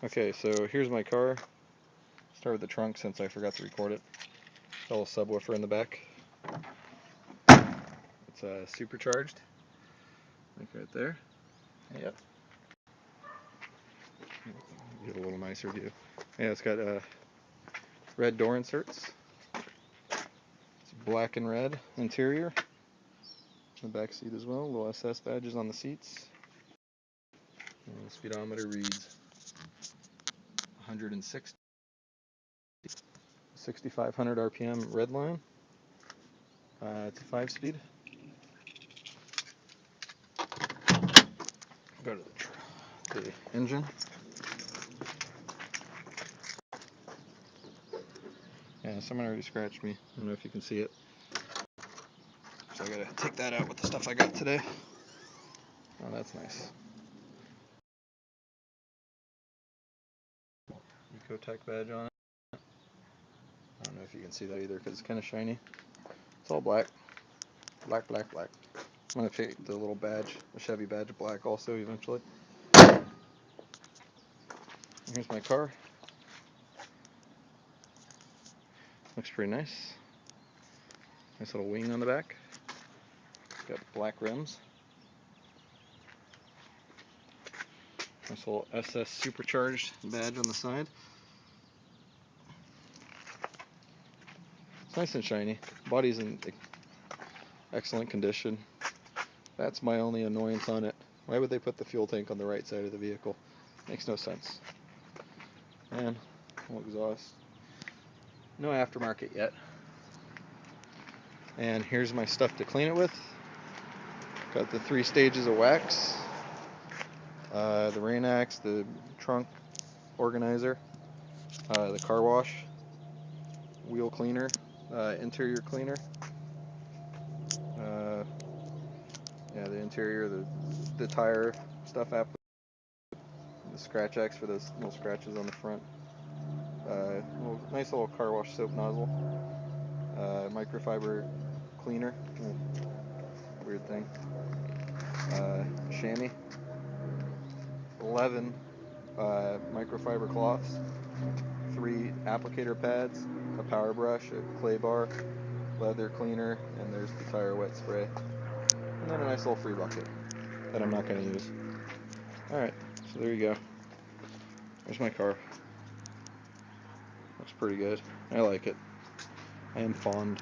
Okay, so here's my car. Start with the trunk since I forgot to record it. Got a little subwoofer in the back. It's supercharged, like right there. Yep. Get a little nicer view. Yeah, it's got red door inserts. It's black and red interior. The back seat as well. Little SS badges on the seats. And the speedometer reads 160, 6,500 RPM red line. It's a 5-speed. Go to the engine. Yeah, someone already scratched me. I don't know if you can see it. So I gotta take that out with the stuff I got today. Oh, that's nice. Ecotech badge on it. I don't know if you can see that either because it's kind of shiny. It's all black. Black, black, black. I'm gonna paint the little badge, the Chevy badge, black also eventually. Here's my car. Looks pretty nice. Nice little wing on the back. Got black rims. Nice little SS supercharged badge on the side. It's nice and shiny. Body's in excellent condition. That's my only annoyance on it. Why would they put the fuel tank on the right side of the vehicle? Makes no sense. And little exhaust. No aftermarket yet. And here's my stuff to clean it with. Got the 3 stages of wax. The Rain-X, the trunk organizer, the car wash, wheel cleaner, interior cleaner. Yeah, the interior, the tire stuff after, the scratch X for those little scratches on the front. Nice little car wash soap nozzle. Microfiber cleaner. Weird thing. Chamois. 11 microfiber cloths. 3 applicator pads. A power brush, a clay bar, leather cleaner, and there's the tire wet spray. And then a nice little free bucket that I'm not going to use. Alright, so there you go. There's my car. Looks pretty good. I like it. I am fond.